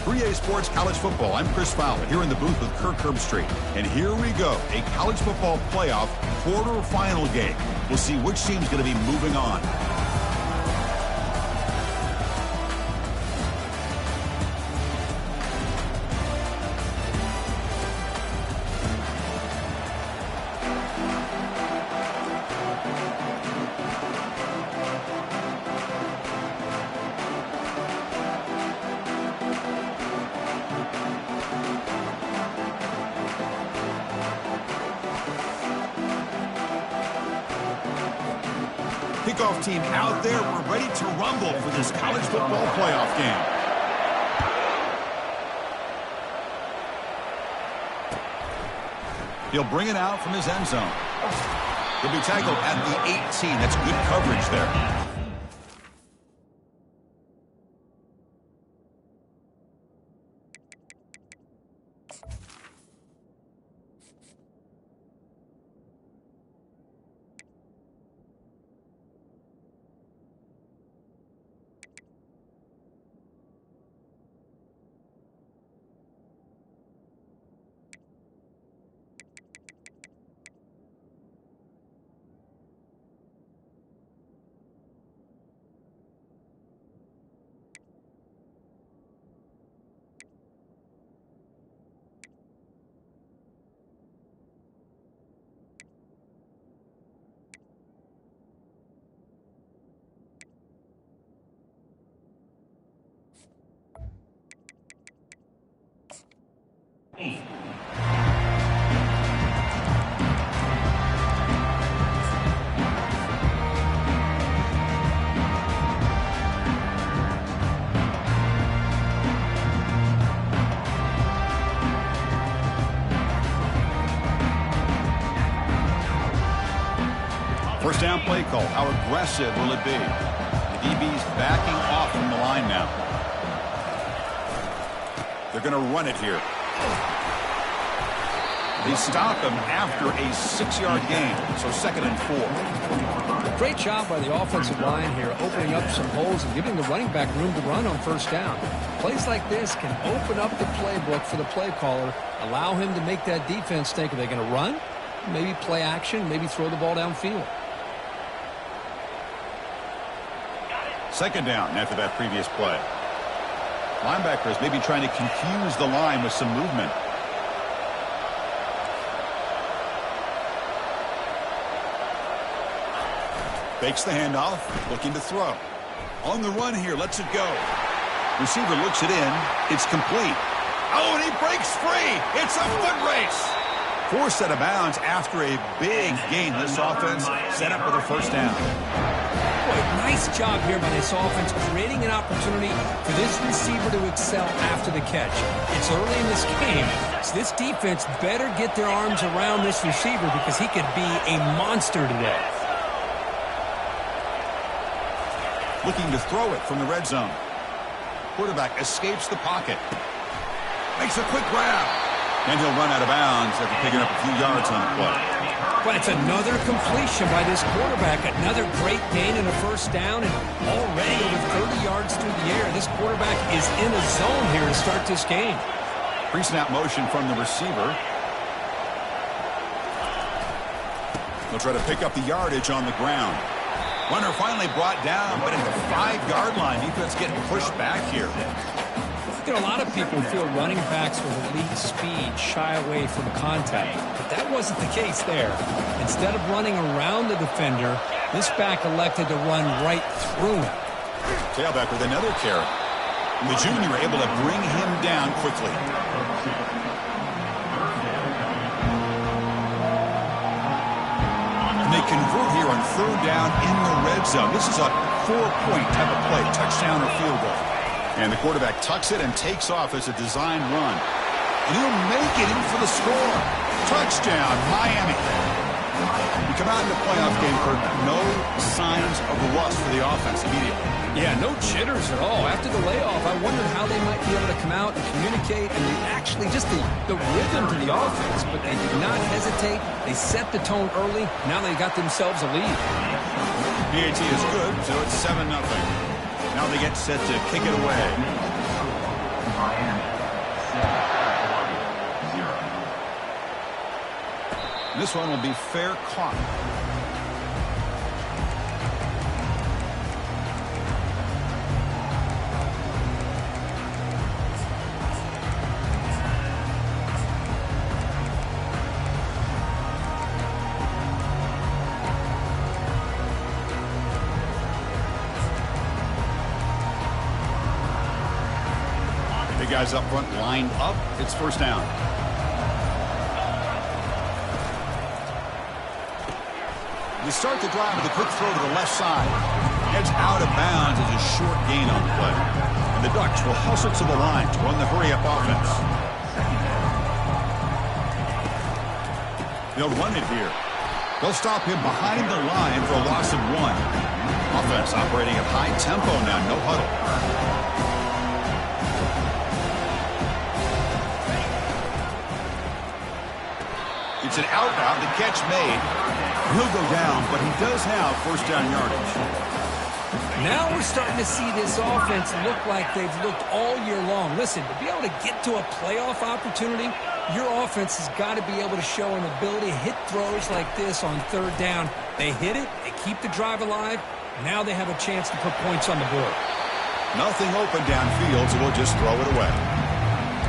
3A Sports College Football. I'm Chris Fowler here in the booth with Kirk Herbstreit. And here we go, a college football playoff quarterfinal game. We'll see which team's going to be moving on. Kickoff team out there. We're ready to rumble for this college football playoff game. He'll bring it out from his end zone. He'll be tackled at the 18. That's good coverage there. First down play call. How aggressive will it be? The DB's backing off from the line now. They're going to run it here. They stop him after a 6-yard gain, so 2nd and 4. Great job by the offensive line here, opening up some holes and giving the running back room to run on first down. Plays like this can open up the playbook for the play caller, allow him to make that defense think, are they going to run? Maybe play action, maybe throw the ball downfield. 2nd down after that previous play. Linebackers maybe trying to confuse the line with some movement. Fakes the handoff, looking to throw. On the run here, lets it go. Receiver looks it in. It's complete. Oh, and he breaks free. It's a foot race. Forced out of bounds after a big gain. This offense set up with a first down. Boy, nice job here by this offense, creating an opportunity for this receiver to excel after the catch. It's early in this game, so this defense better get their arms around this receiver because he could be a monster today. Looking to throw it from the red zone. Quarterback escapes the pocket. Makes a quick grab. And he'll run out of bounds after picking up a few yards on the play. But it's another completion by this quarterback. Another great gain and a first down, and already over 30 yards through the air. This quarterback is in a zone here to start this game. Pre-snap motion from the receiver. They'll try to pick up the yardage on the ground. Runner finally brought down, but at the 5-yard line, defense getting pushed back here. You know, a lot of people feel running backs with elite speed shy away from contact, but that wasn't the case there. Instead of running around the defender, this back elected to run right through him. Tailback with another carry. The junior able to bring him down quickly. And they convert here on 3rd down in the red zone. This is a 4-point type of play, touchdown or field goal. And the quarterback tucks it and takes off as a design run. And he'll make it in for the score. Touchdown, Miami. You come out in the playoff game for no signs of rust for the offense immediately. Yeah, no jitters at all. After the layoff, I wondered how they might be able to come out and communicate and actually just the rhythm to the offense. But they did not hesitate. They set the tone early. Now they got themselves a lead. PAT is good, so it's 7-0. Now they get set to kick it away. This one will be fair caught. The guys up front lined up. It's first down. We start the drive with a quick throw to the left side. Heads out of bounds as a short gain on the play. And the Ducks will hustle to the line to run the hurry-up offense. They'll run it here. They'll stop him behind the line for a loss of 1. Offense operating at high tempo now. No huddle. It's an out route. The catch made. He'll go down, but he does have first down yardage. Now we're starting to see this offense look like they've looked all year long. Listen, to be able to get to a playoff opportunity, your offense has got to be able to show an ability to hit throws like this on third down. They hit it. They keep the drive alive. Now they have a chance to put points on the board. Nothing open downfield, so we'll just throw it away.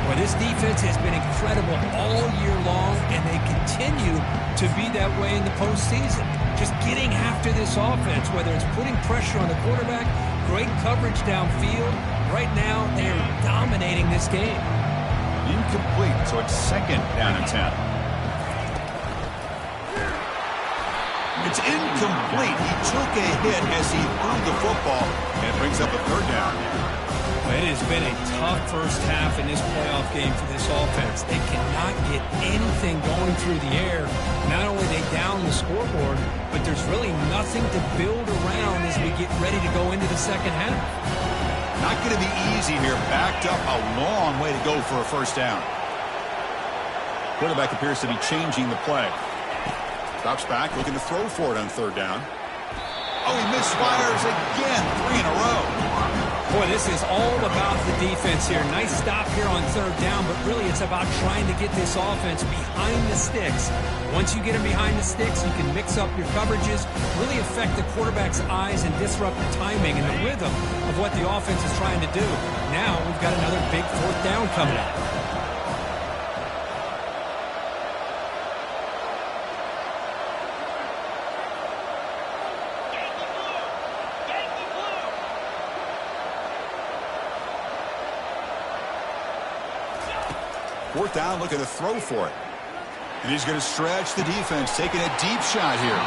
Well, this defense has been incredible all year long, and they continue to be that way in the postseason. Just getting after this offense, whether it's putting pressure on the quarterback, great coverage downfield. Right now, they're dominating this game. Incomplete, so it's second down and 10. It's incomplete. He took a hit as he threw the football, and it brings up a third down. It has been a tough first half in this playoff game for this offense. They cannot get anything going through the air. Not only they down the scoreboard, but there's really nothing to build around as we get ready to go into the second half. Not going to be easy here. Backed up a long way to go for a first down. Quarterback appears to be changing the play. Drops back, looking to throw for it on third down. Oh, he misfires again. 3 in a row. Boy, this is all about the defense here. Nice stop here on third down, but really it's about trying to get this offense behind the sticks. Once you get them behind the sticks, you can mix up your coverages, really affect the quarterback's eyes and disrupt the timing and the rhythm of what the offense is trying to do. Now we've got another big fourth down coming up. Fourth down, looking to throw for it. And he's going to stretch the defense, taking a deep shot here.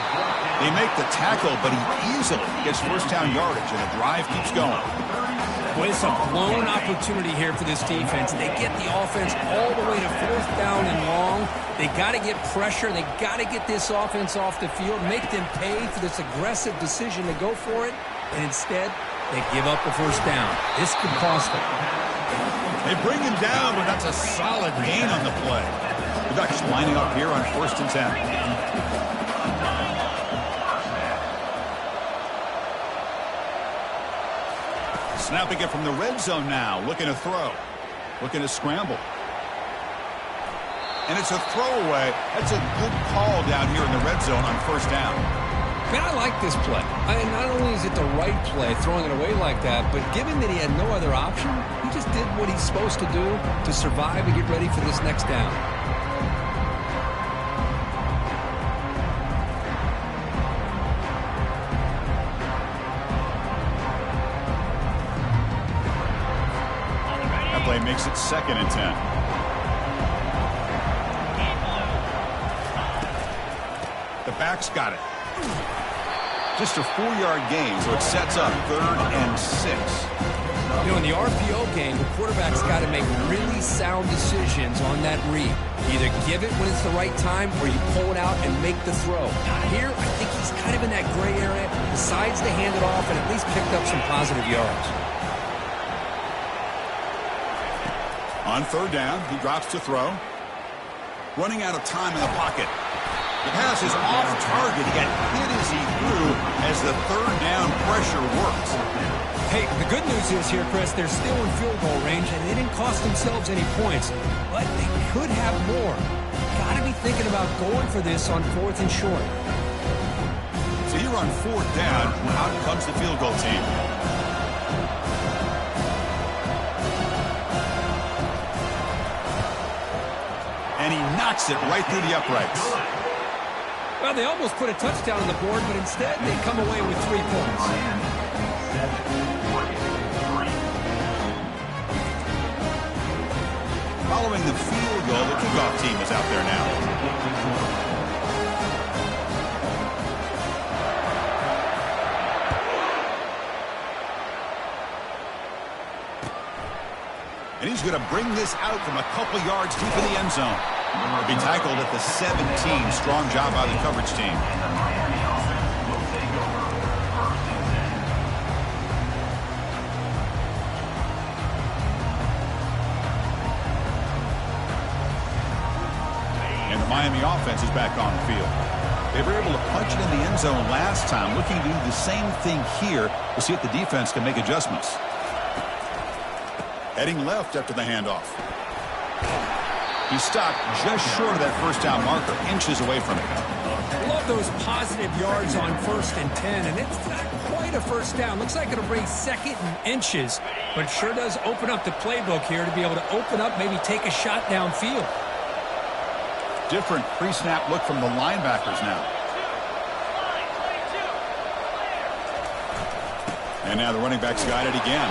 They make the tackle, but he easily gets first down yardage, and the drive keeps going. Boy, it's a blown opportunity here for this defense. They get the offense all the way to fourth down and long. They got to get pressure. They got to get this offense off the field, make them pay for this aggressive decision to go for it. And instead, they give up the first down. This could cost them. They bring him down, but that's a solid gain on the play. The Ducks lining up here on first and 10. Snapping it from the red zone now, looking to throw. Looking to scramble. And it's a throwaway. That's a good call down here in the red zone on first down. Man, I like this play. Not only is it the right play, throwing it away like that, but given that he had no other option, he just did what he's supposed to do to survive and get ready for this next down. That play makes it second and 10. The back's got it. Just a 4-yard gain, so it sets up 3rd and 6. You know, in the RPO game, the quarterback's got to make really sound decisions on that read. Either give it when it's the right time, or you pull it out and make the throw. Now here, I think he's kind of in that gray area, decides to hand it off, and at least picked up some positive yards. On third down, he drops to throw. Running out of time in the pocket. The pass is off target. He got hit as he threw as the third down pressure works. Hey, the good news is here, Chris, they're still in field goal range, and they didn't cost themselves any points. But they could have more. Got to be thinking about going for this on 4th and short. So here on 4th down, out comes the field goal team. And he knocks it right through the uprights. Well, they almost put a touchdown on the board, but instead they come away with 3 points. Following the field goal, the kickoff team is out there now. And he's going to bring this out from a couple yards deep in the end zone. He'll be tackled at the 17. Strong job by the coverage team. And the Miami offense is back on the field. They were able to punch it in the end zone last time, looking to do the same thing here to see if the defense can make adjustments. Heading left after the handoff. He stopped just short of that first down marker, inches away from it. Love those positive yards on 1st and 10, and it's not quite a first down. Looks like it'll bring 2nd and inches, but it sure does open up the playbook here to be able to open up, maybe take a shot downfield. Different pre-snap look from the linebackers now. And now the running back's got it again.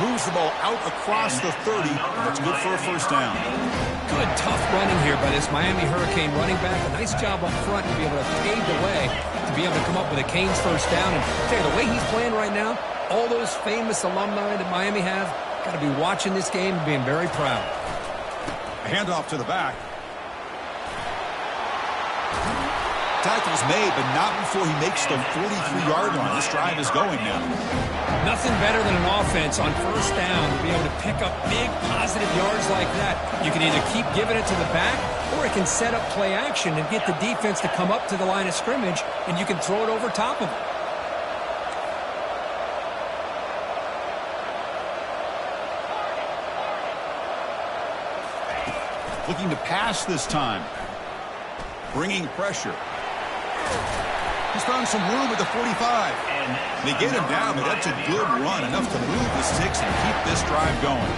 Moves the ball out across the 30. That's good for a first down. Good, tough running here by this Miami Hurricane running back. A nice job up front to be able to pave the way to be able to come up with a Canes first down. And I tell you, the way he's playing right now, all those famous alumni that Miami have, got to be watching this game and being very proud. A handoff to the back. Tackle's made, but not before he makes the 43-yard line. This drive is going now. Nothing better than an offense on first down to be able to pick up big positive yards like that. You can either keep giving it to the back, or it can set up play action and get the defense to come up to the line of scrimmage, and you can throw it over top of it. Looking to pass this time. Bringing pressure. He's found some room at the 45. They get him down, but that's a good run, enough to move the sticks and keep this drive going.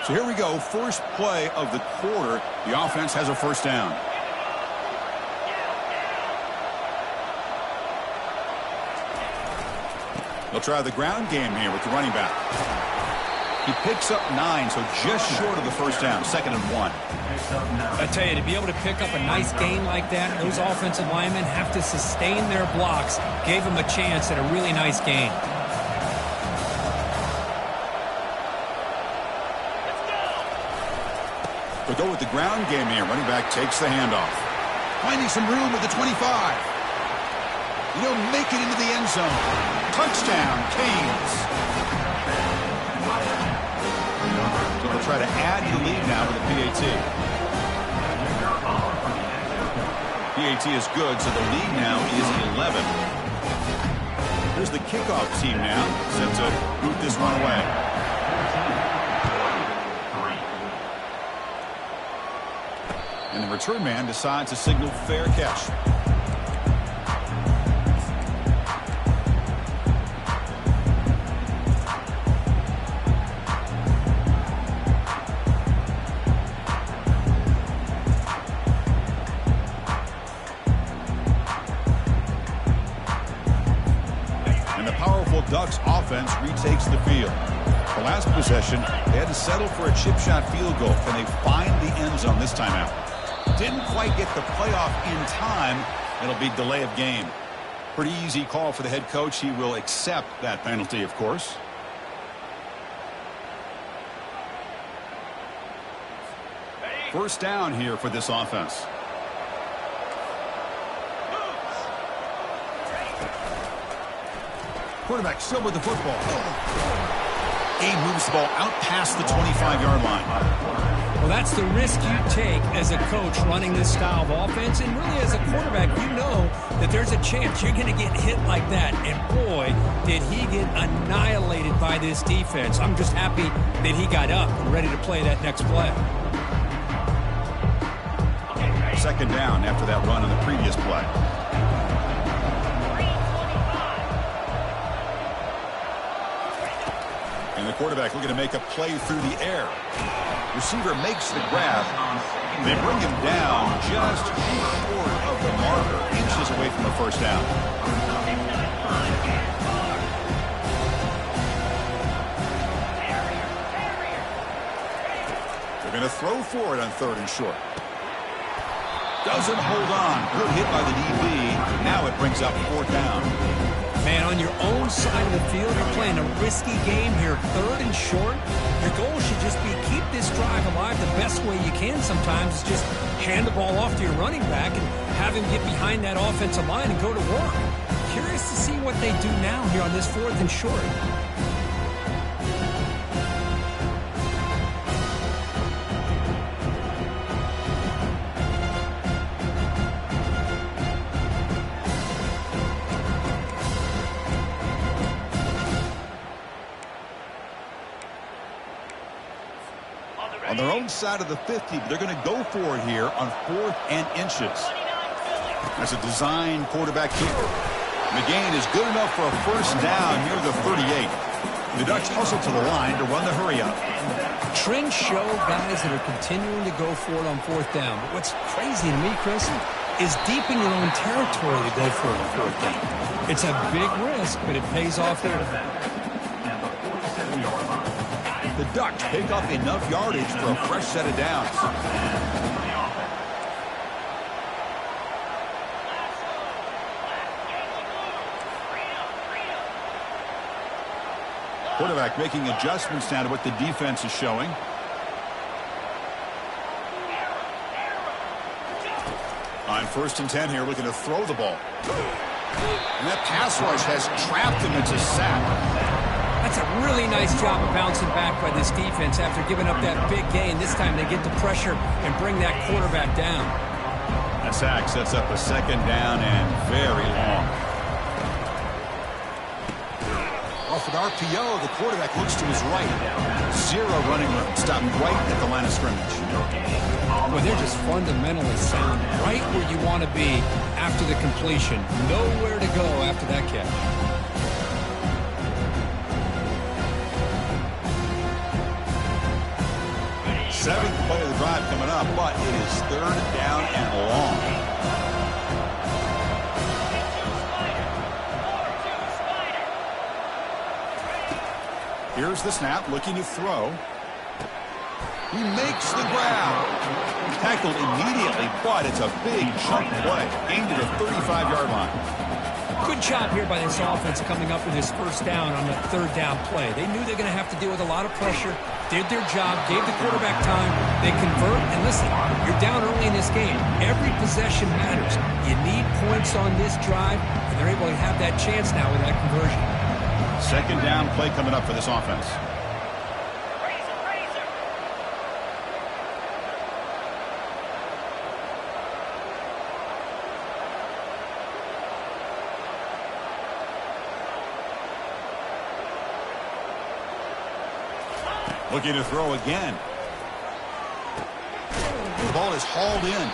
So here we go, first play of the quarter. The offense has a first down. They'll try the ground game here with the running back. He picks up 9, so just short of the first down, 2nd and 1. I tell you, to be able to pick up a nice gain like that, those offensive linemen have to sustain their blocks. Gave them a chance at a really nice gain. They'll go with the ground game here. Running back takes the handoff. Finding some room with the 25. He'll make it into the end zone. Touchdown, Canes. So they'll try to add the lead now with a PAT. PAT is good, so the lead now is 11. Here's the kickoff team now, set to boot this one away. And the return man decides to signal fair catch. And the powerful Ducks offense retakes the field. The last possession, they had to settle for a chip shot field goal. Can they find the end zone this time out? Didn't quite get the playoff in time. It'll be delay of game. Pretty easy call for the head coach. He will accept that penalty, of course. First down here for this offense. Quarterback still with the football. He moves the ball out past the 25-yard line. Well, that's the risk you take as a coach running this style of offense. And really, as a quarterback, you know that there's a chance you're going to get hit like that. And boy, did he get annihilated by this defense. I'm just happy that he got up and ready to play that next play. Second down after that run on the previous play. And the quarterback looking to make a play through the air. Receiver makes the grab. They bring him down just short of the marker, inches away from a first down. They're going to throw for it on 3rd and short. Doesn't hold on. Good hit by the DB. Now it brings up 4th down. Man, on your own side of the field, you're playing a risky game here. 3rd and short. Your goal should just be keep this drive alive the best way you can sometimes. Is just hand the ball off to your running back and have him get behind that offensive line and go to work. Curious to see what they do now here on this 4th and short. On their own side of the 50, but they're going to go for it here on 4th and inches. That's a design quarterback keeper. The gain is good enough for a first down near the 38. The Ducks hustle to the line to run the hurry up. Trends show guys that are continuing to go for it on 4th down. But what's crazy to me, Chris, is deep in your own territory to go for it on 4th down. It's a big risk, but it pays off here. The Ducks pick up enough yardage for a fresh set of downs. Quarterback making adjustments now to what the defense is showing. On 1st and 10 here, looking to throw the ball. And that pass rush has trapped him. It's a sack. That's a really nice job of bouncing back by this defense after giving up that big gain. This time they get the pressure and bring that quarterback down. A sack sets up a 2nd down and very long. Off an RPO, the quarterback looks to his right. 0 running room. Stopped right at the line of scrimmage. Well, they're just fundamentally sound. Right where you want to be after the completion. Nowhere to go after that catch. Seventh play of the drive coming up, but it is 3rd down and long. Here's the snap, looking to throw. He makes the grab. Tackled immediately, but it's a big chunk play. Aimed at the 35-yard line. Good job here by this offense coming up with this first down on the 3rd down play. They knew they're going to have to deal with a lot of pressure, did their job, gave the quarterback time, they convert, and listen, you're down early in this game. Every possession matters. You need points on this drive, and they're able to have that chance now with that conversion. 2nd down play coming up for this offense. Looking to throw again. The ball is hauled in.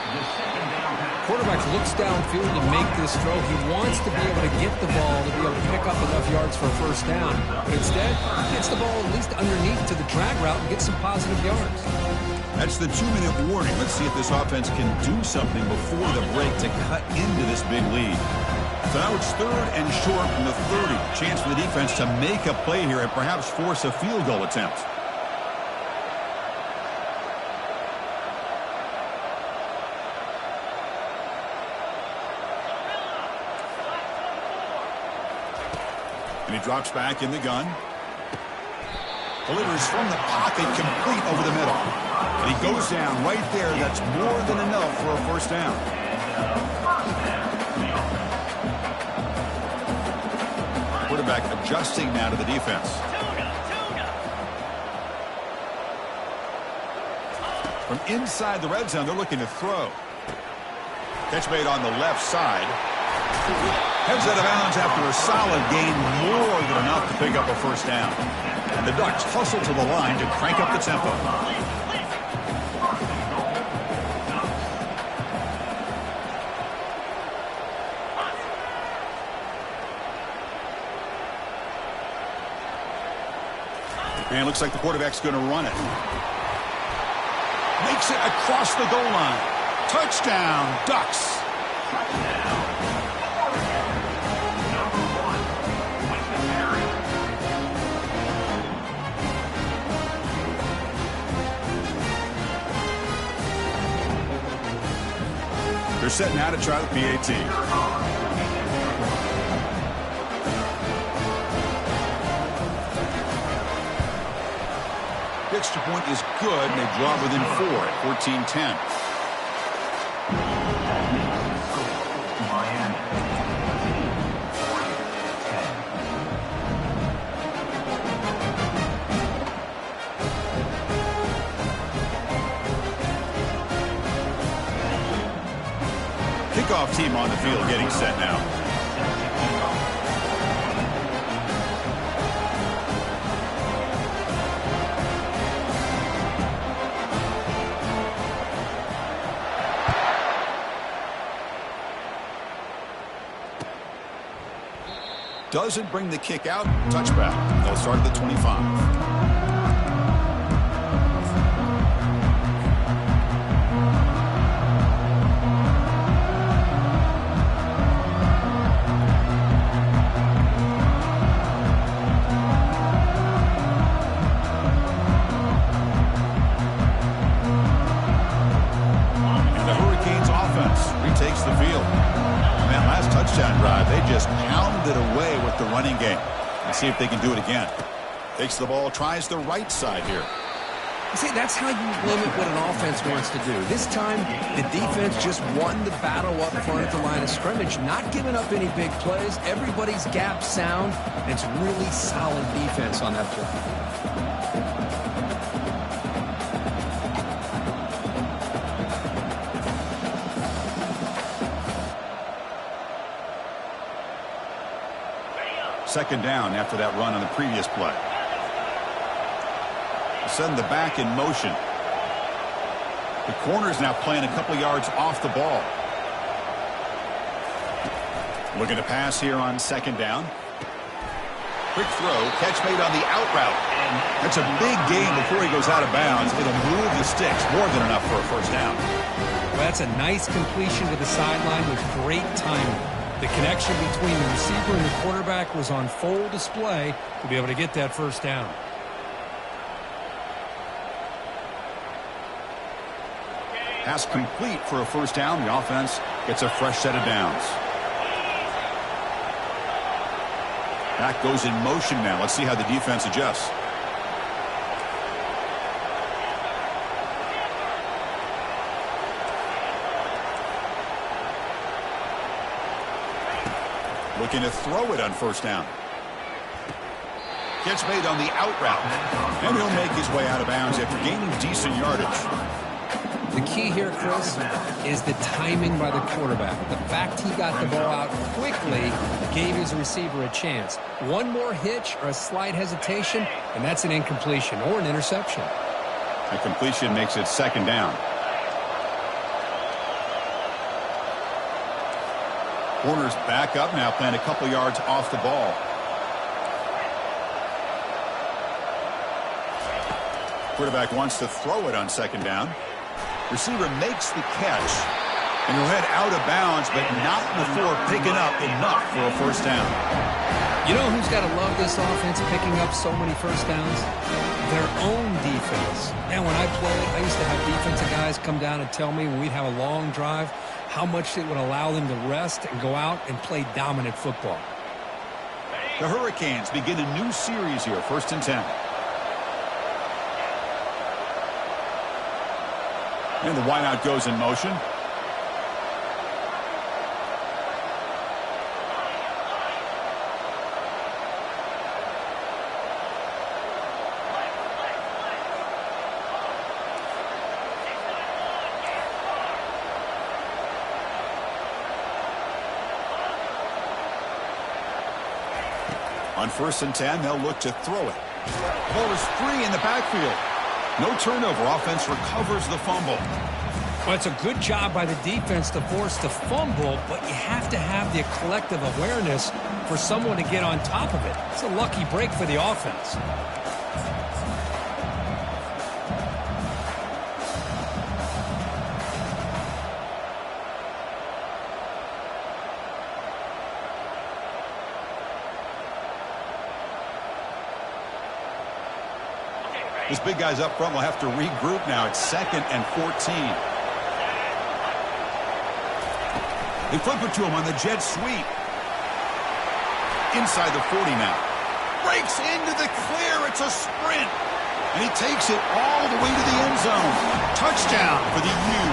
Quarterback looks downfield to make this throw. He wants to be able to get the ball to be able to pick up enough yards for a first down. But instead, he gets the ball at least underneath to the drag route and gets some positive yards. That's the 2-minute warning. Let's see if this offense can do something before the break to cut into this big lead. So now it's 3rd and short from the 30. Chance for the defense to make a play here and perhaps force a field goal attempt. And he drops back in the gun. Delivers from the pocket, complete over the middle. And he goes down right there. That's more than enough for a first down. Quarterback adjusting now to the defense. From inside the red zone, they're looking to throw. Catch made on the left side. Heads out of bounds after a solid gain, more than enough to pick up a first down. And the Ducks hustle to the line to crank up the tempo. And looks like the quarterback's going to run it. Makes it across the goal line. Touchdown, Ducks. They're set now to try the PAT. Extra point is good, and they draw within 4 at 14-10. Kickoff team on the field getting set now. Doesn't bring the kick out. Touchback. They'll start at the 25. And the Hurricanes offense retakes the field. That last touchdown drive, they just pounded away with the running game. Let's see if they can do it again. Takes the ball, tries the right side here. See, that's how you limit what an offense wants to do. This time, the defense just won the battle up front at the line of scrimmage, not giving up any big plays. Everybody's gap sound, and it's really solid defense on that play. Second down after that run on the previous play. Send the back in motion. The corner's now playing a couple yards off the ball. Looking to pass here on second down. Quick throw, catch made on the out route. And that's a big gain before he goes out of bounds. It'll move the sticks, more than enough for a first down. Well, that's a nice completion to the sideline with great timing. The connection between the receiver and the quarterback was on full display to be able to get that first down. Pass complete for a first down. The offense gets a fresh set of downs. Back goes in motion now. Let's see how the defense adjusts. Looking to throw it on first down. Gets made on the out route. And he'll make his way out of bounds after gaining decent yardage. The key here, Chris, is the timing by the quarterback. The fact he got the ball out quickly gave his receiver a chance. One more hitch or a slight hesitation, and that's an incompletion or an interception. A completion makes it second down. Corner's back up now, playing a couple yards off the ball. Quarterback wants to throw it on second down. Receiver makes the catch. And he'll head out of bounds, but not before picking up enough for a first down. You know who's got to love this offense picking up so many first downs? Their own defense. And when I played, I used to have defensive guys come down and tell me when we'd have a long drive how much it would allow them to rest and go out and play dominant football. The Hurricanes begin a new series here, 1st and 10. And the wideout goes in motion. On 1st and 10, they'll look to throw it. Ball is free in the backfield. No turnover. Offense recovers the fumble. Well, it's a good job by the defense to force the fumble, but you have to have the collective awareness for someone to get on top of it. It's a lucky break for the offense. This big guy's up front will have to regroup now. It's 2nd and 14. They flip it to him on the jet sweep. Inside the 40 now. Breaks into the clear. It's a sprint. And he takes it all the way to the end zone. Touchdown for the U.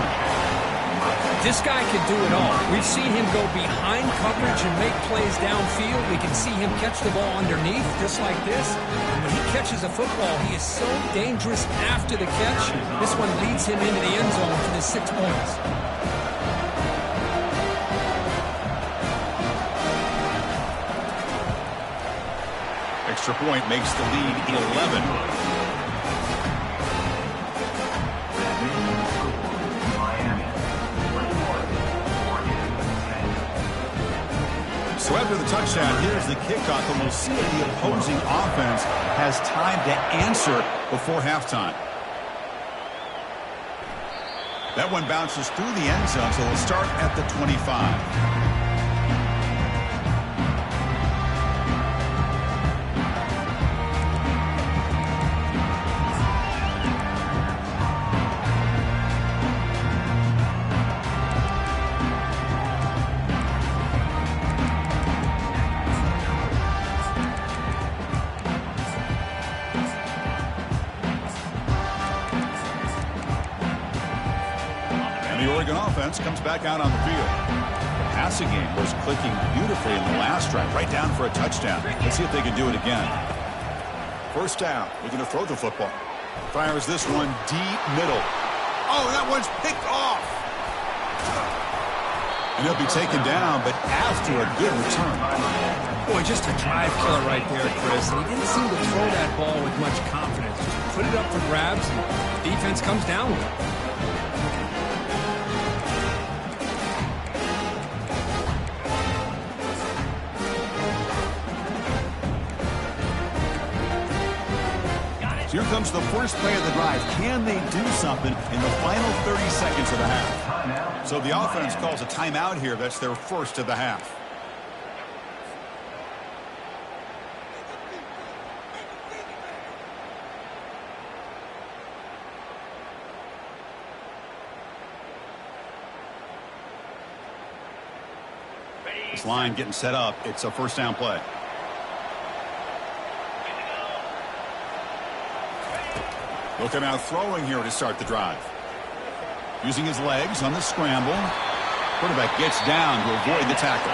This guy can do it all. We've seen him go behind coverage and make plays downfield. We can see him catch the ball underneath just like this. And when he catches a football, he is so dangerous after the catch. This one leads him into the end zone for the 6 points. Extra point makes the lead 11. So after the touchdown, here's the kickoff, and we'll see if the opposing offense has time to answer before halftime. That one bounces through the end zone, so they'll start at the 25. Comes back out on the field. The passing game was clicking beautifully in the last drive, right down for a touchdown. Let's see if they can do it again. First down. We're going to throw the football. Fires this one deep middle. Oh, that one's picked off. And he'll be taken down, but after a good return. Boy, just a drive killer right there, Chris. He didn't seem to throw that ball with much confidence. Just put it up for grabs, and the defense comes down with it. Here comes the first play of the drive. Can they do something in the final 30 seconds of the half? So the offense calls a timeout here. That's their first of the half. This line getting set up. It's a first down play. Looking out throwing here to start the drive. Using his legs on the scramble. Quarterback gets down to avoid the tackle.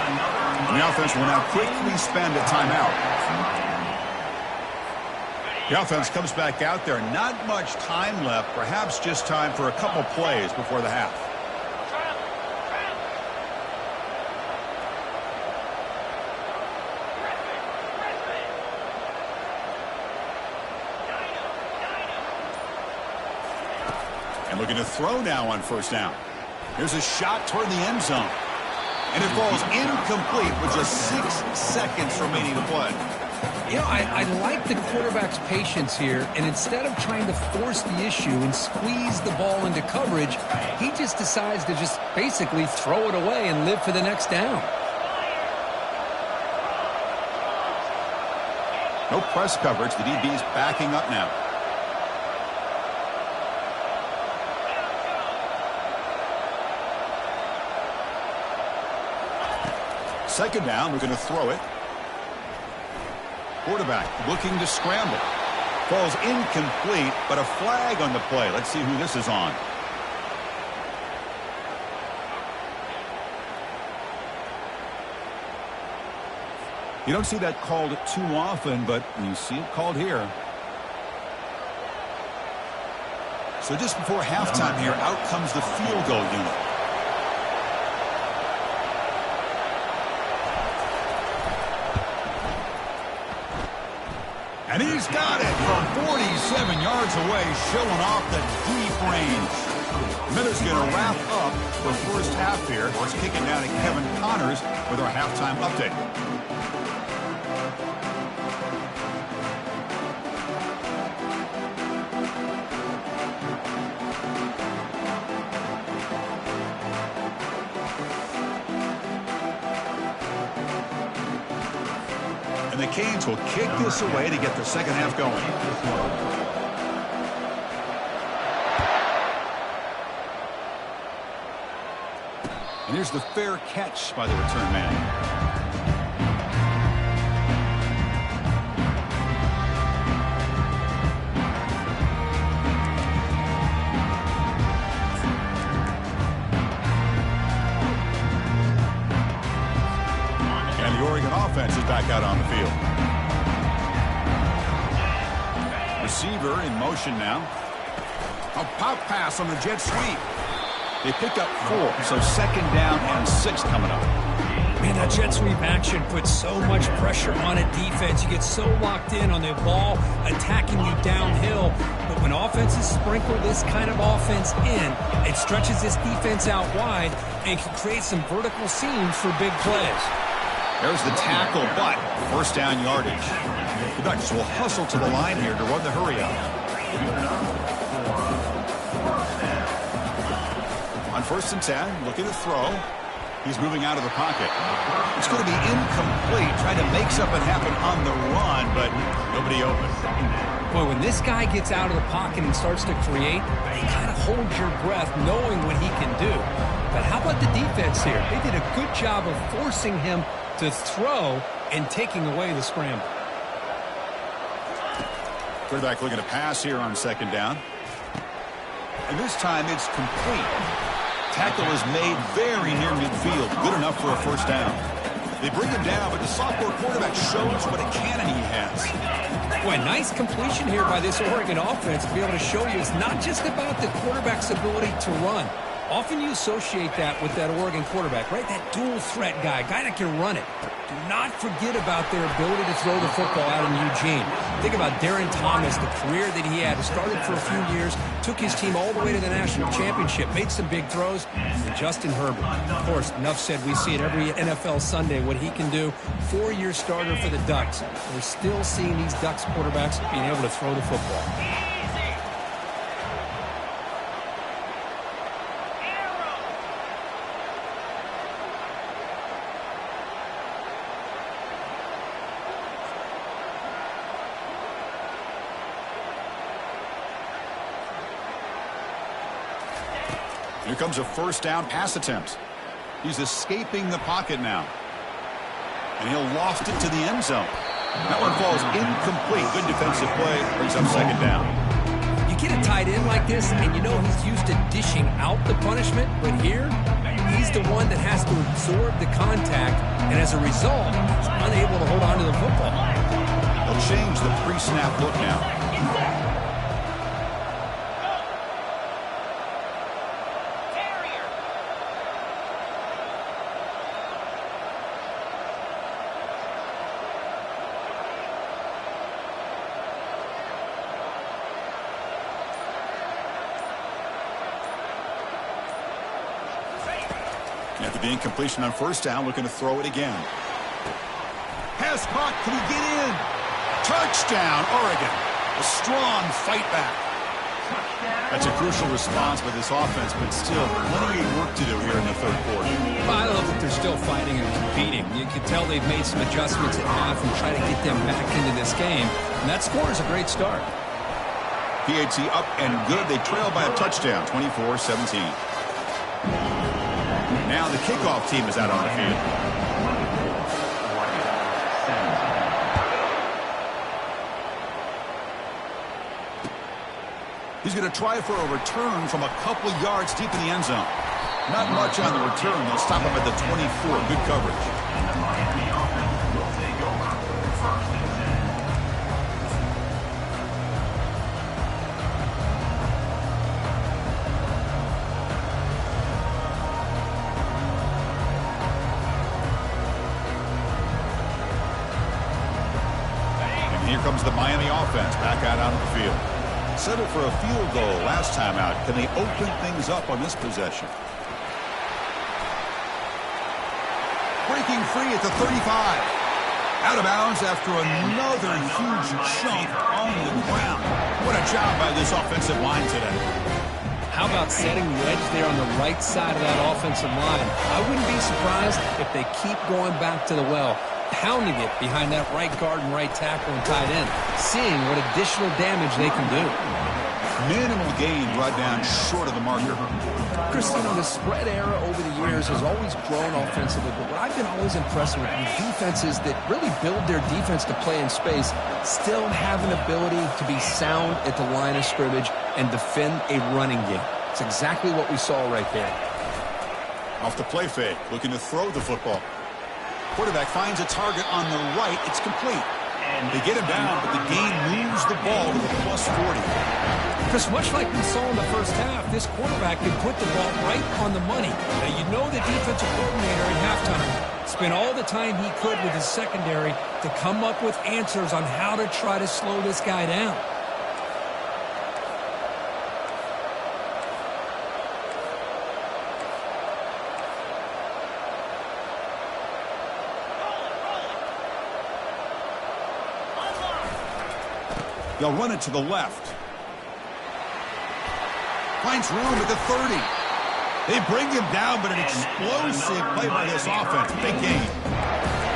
And the offense will now quickly spend a timeout. The offense comes back out there. Not much time left. Perhaps just time for a couple plays before the half. Looking to throw now on first down. Here's a shot toward the end zone. And it falls incomplete with just 6 seconds remaining to play. You know, I like the quarterback's patience here, and instead of trying to force the issue and squeeze the ball into coverage, he just decides to just basically throw it away and live for the next down. No press coverage. The DB's backing up now. Second down, we're going to throw it. Quarterback looking to scramble. Falls incomplete, but a flag on the play. Let's see who this is on. You don't see that called too often, but you see it called here. So just before halftime here, out comes the field goal unit. And he's got it from 47 yards away, showing off the deep range. Miller's going to wrap up the first half here. Let's kick it down to Kevin Connors with our halftime update. And the Canes will kick this away to get the second half going. And here's the fair catch by the return man. Offense is back out on the field. Receiver in motion now. A pop pass on the jet sweep. They picked up 4, so second down and 6 coming up. Man, that jet sweep action puts so much pressure on a defense. You get so locked in on the ball attacking you downhill. But when offenses sprinkle this kind of offense in, it stretches this defense out wide and can create some vertical seams for big plays. There's the tackle, but first down yardage. The Ducks will hustle to the line here to run the hurry up. On 1st and 10, looking to throw. He's moving out of the pocket. It's going to be incomplete, trying to make something happen on the run, but nobody open. Boy, when this guy gets out of the pocket and starts to create, you kind of hold your breath knowing what he can do. But how about the defense here? They did a good job of forcing him to throw and taking away the scramble. Quarterback looking to pass here on second down. And this time it's complete. Tackle is made very near midfield. Good enough for a first down. They bring him down, but the sophomore quarterback shows what a cannon he has. Boy, nice completion here by this Oregon offense to be able to show you it's not just about the quarterback's ability to run. Often you associate that with that Oregon quarterback, right? That dual threat guy that can run it. Do not forget about their ability to throw the football out in Eugene. Think about Darren Thomas, the career that he had. Started for a few years, took his team all the way to the national championship, made some big throws. And Justin Herbert, of course, enough said, we see it every NFL Sunday what he can do. 4-year starter for the Ducks. We're still seeing these Ducks quarterbacks being able to throw the football. Here comes a first down pass attempt. He's escaping the pocket now. And he'll loft it to the end zone. That one falls incomplete. Good defensive play. Brings up second down. You get a tight end like this, and you know he's used to dishing out the punishment. But here, he's the one that has to absorb the contact. And as a result, he's unable to hold on to the football. They'll change the pre-snap look now. After the incompletion on first down, looking to throw it again. Has pass caught. Can he get in? Touchdown, Oregon. A strong fight back. That's a crucial response by this offense, but still plenty of work to do here in the third quarter. Well, I love that they're still fighting and competing. You can tell they've made some adjustments at half and try to get them back into this game. And that score is a great start. PAT up and good. They trail by a touchdown, 24-17. Now the kickoff team is out on the field. He's going to try for a return from a couple yards deep in the end zone. Not much on the return. They'll stop him at the 24. Good coverage. And here comes the Miami offense back out onto the field. Settled for a field goal last time out. Can they open things up on this possession? Breaking free at the 35. Out of bounds after another huge chunk on the ground. What a job by this offensive line today. How about setting the edge there on the right side of that offensive line? I wouldn't be surprised if they keep going back to the well, pounding it behind that right guard and right tackle and tight end, seeing what additional damage they can do. Minimal gain brought down short of the marker. Chris, the spread era over the years has always grown offensively, but what I've been always impressed with defenses that really build their defense to play in space still have an ability to be sound at the line of scrimmage and defend a running game. It's exactly what we saw right there. Off the play fake, looking to throw the football. Quarterback finds a target on the right. It's complete. They get him down, but the gain moves the ball to the plus 40. Chris, much like we saw in the first half, this quarterback can put the ball right on the money. Now, you know the defensive coordinator at halftime spent all the time he could with his secondary to come up with answers on how to try to slow this guy down. They'll run it to the left. Finds room at the 30. They bring him down, but an explosive play by this offense. Big gain.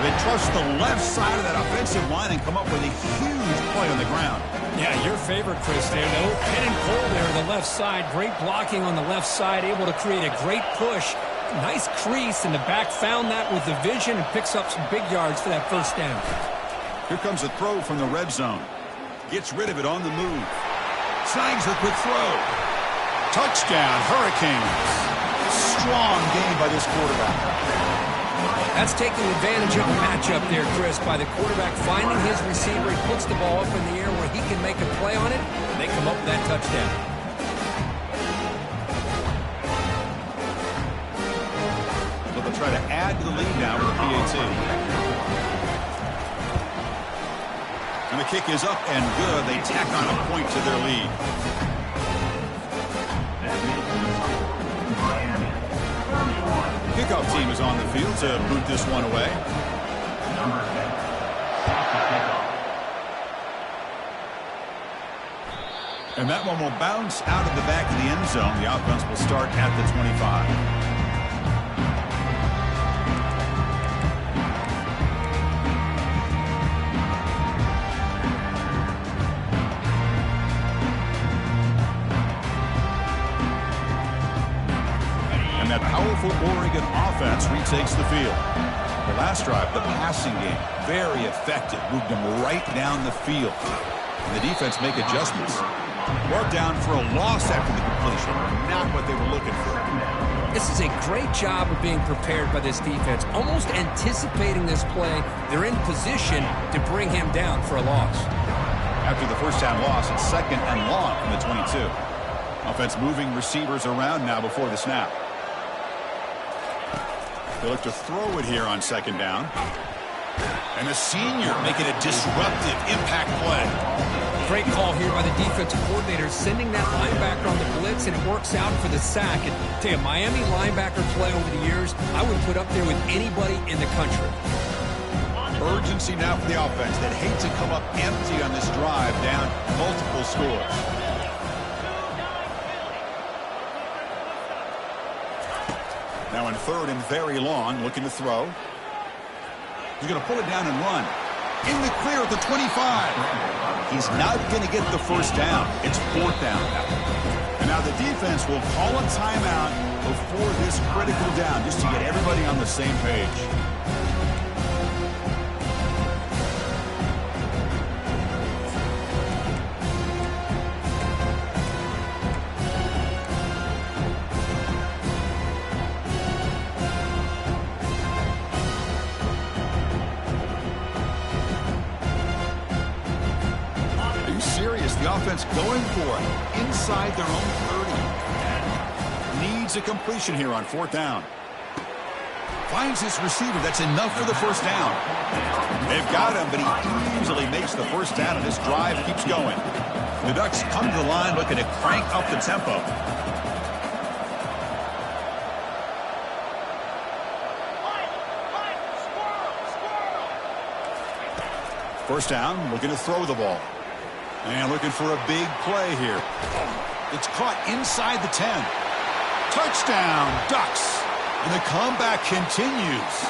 They trust the left side of that offensive line and come up with a huge play on the ground. Yeah, your favorite, Chris, there. No pin and pull there on the left side. Great blocking on the left side, able to create a great push. Nice crease, and the back found that with the vision and picks up some big yards for that first down. Here comes a throw from the red zone. Gets rid of it on the move. Snags the quick throw. Touchdown, Hurricanes. Strong game by this quarterback. That's taking advantage of the matchup there, Chris, by the quarterback finding his receiver. He puts the ball up in the air where he can make a play on it, and they come up with that touchdown. So they'll try to add to the lead now with the PAT. And the kick is up and good. They tack on a point to their lead. Kickoff team is on the field to boot this one away. And that one will bounce out of the back of the end zone. The offense will start at the 25. That powerful Oregon offense retakes the field. The last drive, the passing game, very effective. Moved them right down the field. And the defense make adjustments. Brought down for a loss after the completion. Not what they were looking for. This is a great job of being prepared by this defense. Almost anticipating this play, they're in position to bring him down for a loss. After the first down loss, it's second and long from the 22. Offense moving receivers around now before the snap. They look to throw it here on second down. And the senior making a disruptive impact play. Great call here by the defensive coordinator, sending that linebacker on the blitz, and it works out for the sack. And tell you, Miami linebacker play over the years, I would put up there with anybody in the country. Urgency now for the offense. They'd hate to come up empty on this drive, down multiple scores. Now in third and very long, looking to throw. He's going to pull it down and run. In the clear at the 25. He's not going to get the first down. It's fourth down. And now the defense will call a timeout before this critical down, just to get everybody on the same page. The offense going for it inside their own 30. Needs a completion here on fourth down. Finds his receiver. That's enough for the first down. They've got him, but he easily makes the first down, and this drive keeps going. The Ducks come to the line looking to crank up the tempo. First down, looking to throw the ball. And looking for a big play here. It's caught inside the 10. Touchdown, Ducks. And the comeback continues.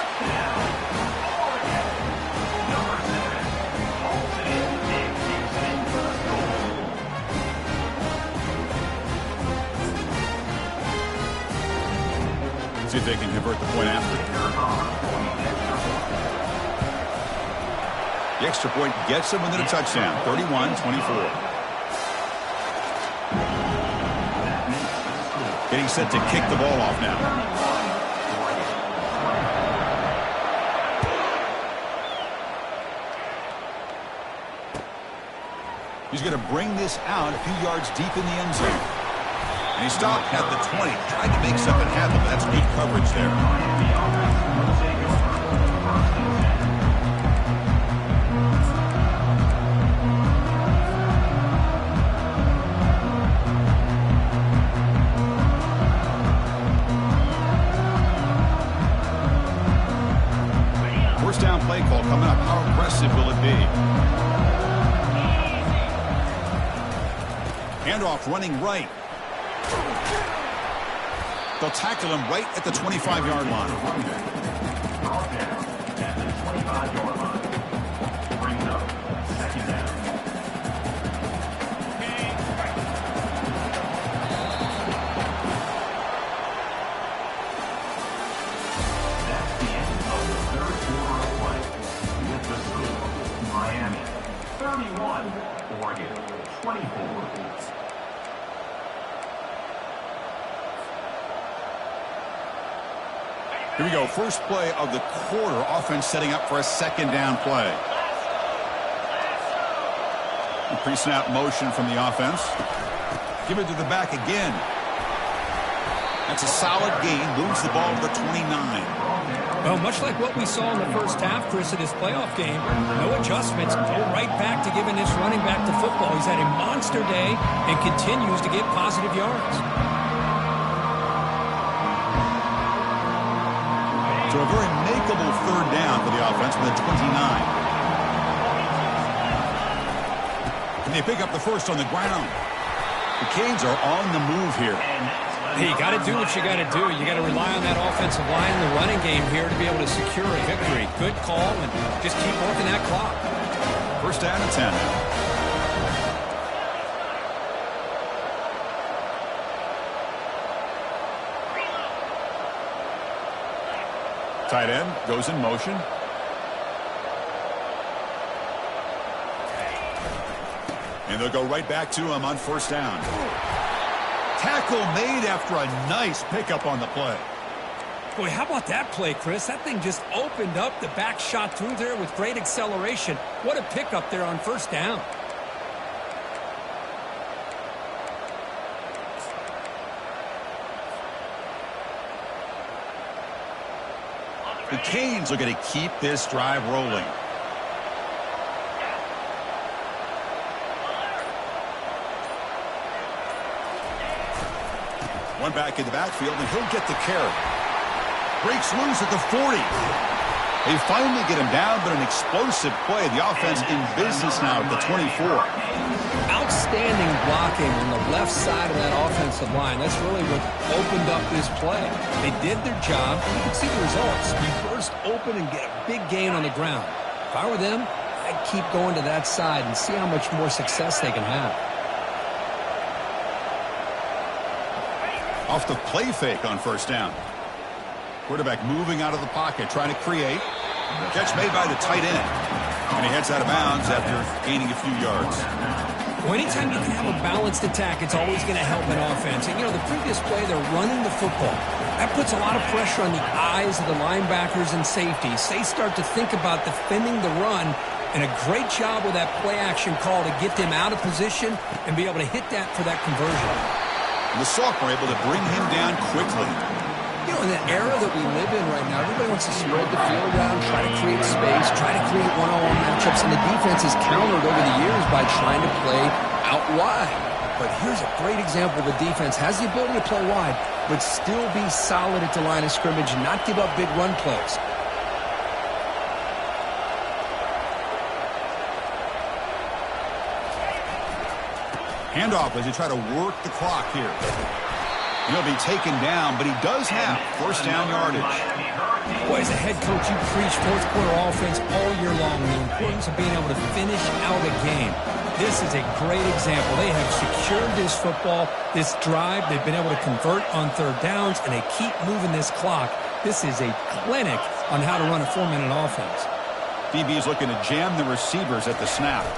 See if they can convert the point after. The extra point gets them within a touchdown, 31-24. Getting set to kick the ball off now. He's going to bring this out a few yards deep in the end zone. And he stopped at the 20. Tried to make something happen, but that's good coverage there. First down play call coming up. How aggressive will it be? Handoff running right. They'll tackle him right at the 25-yard line. Here we go. First play of the quarter. Offense setting up for a second down play. Pre-snap motion from the offense. Give it to the back again. That's a solid gain. Moves the ball to the 29. Well, much like what we saw in the first half, Chris, in his playoff game, no adjustments. Go right back to giving this running back the football. He's had a monster day and continues to get positive yards. So a very makeable third down for the offense with a 29. And they pick up the first on the ground. The Canes are on the move here. Hey, you got to do what you got to do. You got to rely on that offensive line and the running game here to be able to secure a victory. Good call, and just keep working that clock. First down and 10. Tight end goes in motion. And they'll go right back to him on first down. Tackle made after a nice pickup on the play. Boy, how about that play, Chris? That thing just opened up. The back shot through there with great acceleration. What a pickup there on first down. The Canes are going to keep this drive rolling. One back in the backfield, and he'll get the carry. Breaks loose at the 40. They finally get him down, but an explosive play. The offense in business now at the 24. Outstanding blocking on the left side of that offensive line. That's really what opened up this play. They did their job. You can see the results. You burst open and get a big gain on the ground. If I were them, I'd keep going to that side and see how much more success they can have. Off the play fake on first down. Quarterback moving out of the pocket, trying to create. Catch made by the tight end. And he heads out of bounds after gaining a few yards. Well, anytime you can have a balanced attack, it's always going to help an offense. And, you know, the previous play, they're running the football. That puts a lot of pressure on the eyes of the linebackers and safeties. They start to think about defending the run, and a great job with that play-action call to get them out of position and be able to hit that for that conversion. The sophomore able to bring him down quickly. You know, in the era that we live in right now, everybody wants to spread the field around, try to create space, try to create one-on-one matchups, and the defense has countered over the years by trying to play out wide. But here's a great example. The defense has the ability to play wide, but still be solid at the line of scrimmage and not give up big run plays. Handoff as you try to work the clock here. He'll be taken down, but he does have first down yardage. Boy, as a head coach, you preach fourth quarter offense all year long. The importance of being able to finish out a game. This is a great example. They have secured this football, this drive. They've been able to convert on third downs, and they keep moving this clock. This is a clinic on how to run a 4-minute offense. DB is looking to jam the receivers at the snap.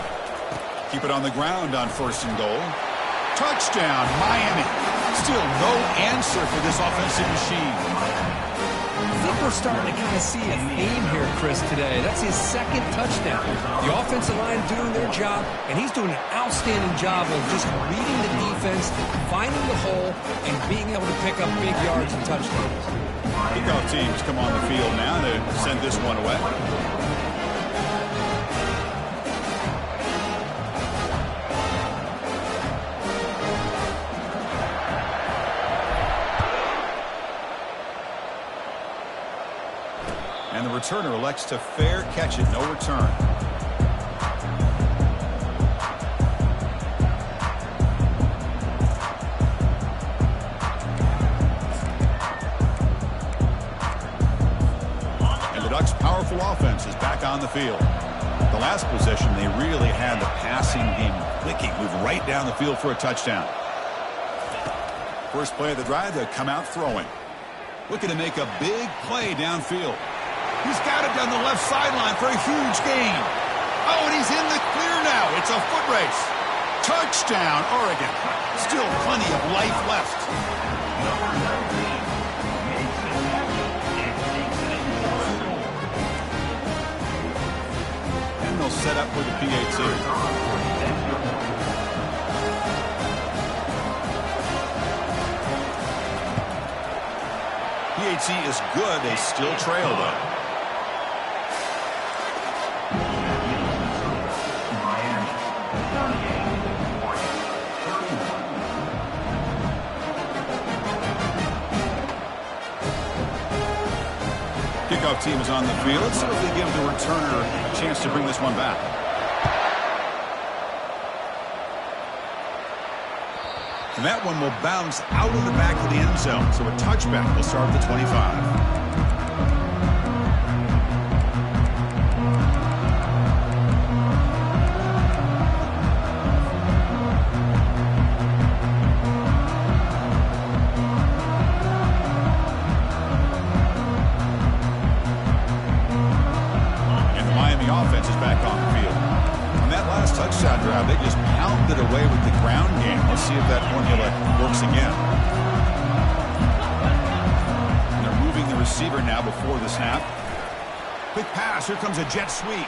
Keep it on the ground on first and goal. Touchdown, Miami. Still no answer for this offensive machine. I think we're starting to kind of see a theme here, Chris, today. That's his second touchdown. The offensive line doing their job, and he's doing an outstanding job of just reading the defense, finding the hole, and being able to pick up big yards and touchdowns. Kickoff teams come on the field now to send this one away. And the returner elects to fair catch it, no return. And the Ducks' powerful offense is back on the field. The last possession, they really had the passing game clicking, move right down the field for a touchdown. First play of the drive, they come out throwing. Looking to make a big play downfield. He's got it down the left sideline for a huge gain. Oh, and he's in the clear now. It's a foot race. Touchdown, Oregon. Still plenty of life left. And they'll set up for the PAT. PAT is good. They still trail, though. Kickoff team is on the field. Let's see if they give the returner a chance to bring this one back. And that one will bounce out of the back of the end zone. So a touchback will start at the 25. Offense is back on the field. On that last touchdown drive, they just pounded away with the ground game. Let's see if that formula works again. And they're moving the receiver now before the snap. Quick pass. Here comes a jet sweep.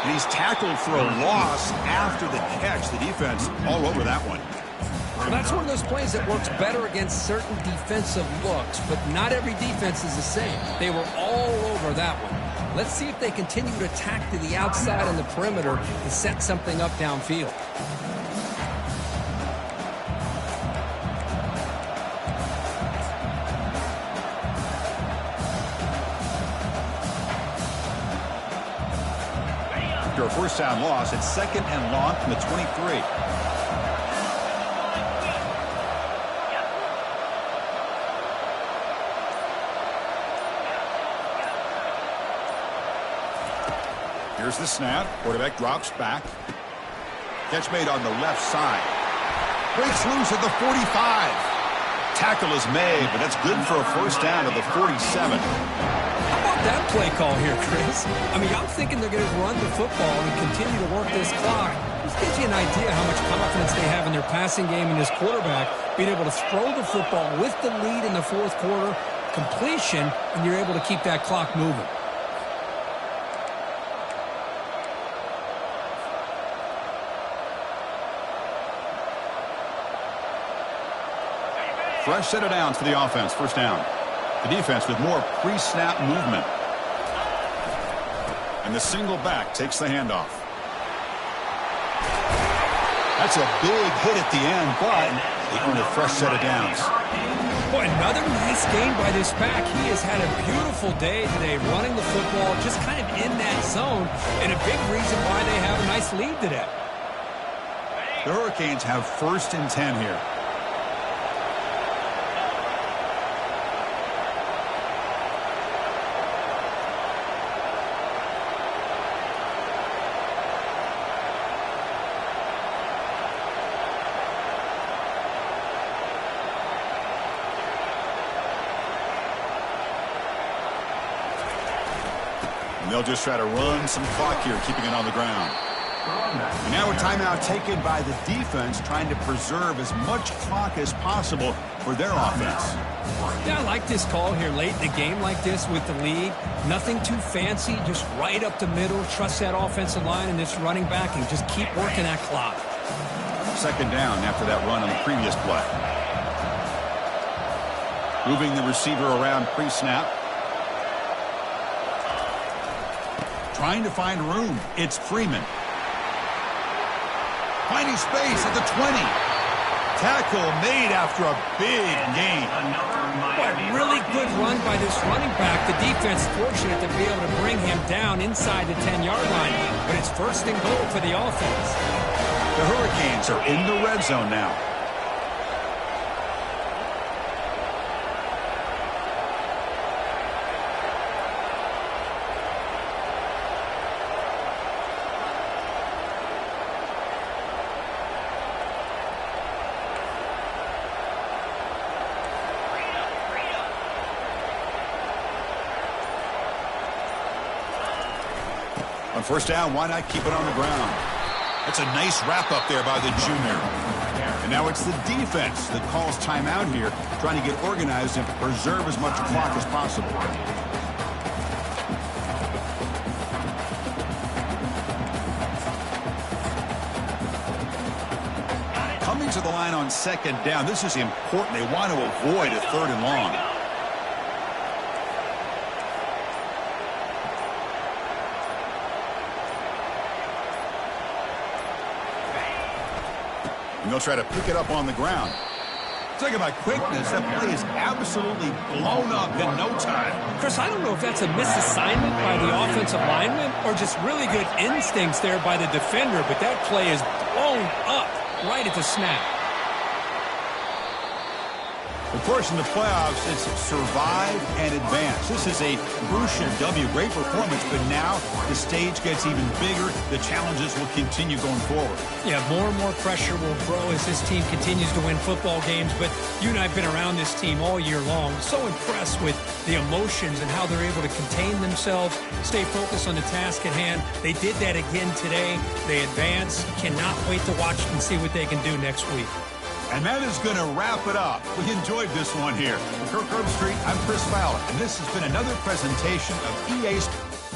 And he's tackled for a loss after the catch. The defense all over that one. Well, that's one of those plays that works better against certain defensive looks, but not every defense is the same. They were all over that one. Let's see if they continue to attack to the outside on the perimeter to set something up downfield. first down loss. It's 2nd and long from the 23. Here's the snap. Quarterback drops back. Catch made on the left side. Breaks loose at the 45. Tackle is made, but that's good for a first down to the 47. How about that play call here, Chris? I mean, I'm thinking they're going to run the football and continue to work this clock. This gives you an idea how much confidence they have in their passing game and this quarterback being able to throw the football with the lead in the fourth quarter, completion, and you're able to keep that clock moving. Fresh set of downs for the offense. First down. The defense with more pre-snap movement. And the single back takes the handoff. That's a big hit at the end, but they earned a fresh set of downs. Boy, another nice game by this back. He has had a beautiful day today running the football, just kind of in that zone, and a big reason why they have a nice lead today. The Hurricanes have 1st and 10 here. They'll just try to run some clock here, keeping it on the ground. And now a timeout taken by the defense, trying to preserve as much clock as possible for their offense. Yeah, I like this call here late in the game like this with the lead. Nothing too fancy, just right up the middle. Trust that offensive line and this running back and just keep working that clock. 2nd down after that run on the previous play. Moving the receiver around pre-snap. Trying to find room. It's Freeman. Finding space at the 20. Tackle made after a big gain. Boy, really good run by this running back. The defense fortunate to be able to bring him down inside the 10-yard line. But it's 1st and goal for the offense. The Hurricanes are in the red zone now. On first down, why not keep it on the ground? That's a nice wrap up there by the junior. And now it's the defense that calls timeout here, trying to get organized and preserve as much clock as possible. Coming to the line on 2nd down, this is important. They want to avoid a 3rd and long. And they'll try to pick it up on the ground. Talking about quickness, that play is absolutely blown up in no time. Chris, I don't know if that's a misassignment by the offensive lineman or just really good instincts there by the defender, but that play is blown up right at the snap. Of course, in the playoffs, it's survive and advance. This is a crucial W. Great performance, but now the stage gets even bigger. The challenges will continue going forward. Yeah, more and more pressure will grow as this team continues to win football games. But you and I have been around this team all year long. So impressed with the emotions and how they're able to contain themselves, stay focused on the task at hand. They did that again today. They advance. Cannot wait to watch and see what they can do next week. And that is going to wrap it up. We enjoyed this one here. From Kirk Street, I'm Chris Fowler, and this has been another presentation of EA Sports.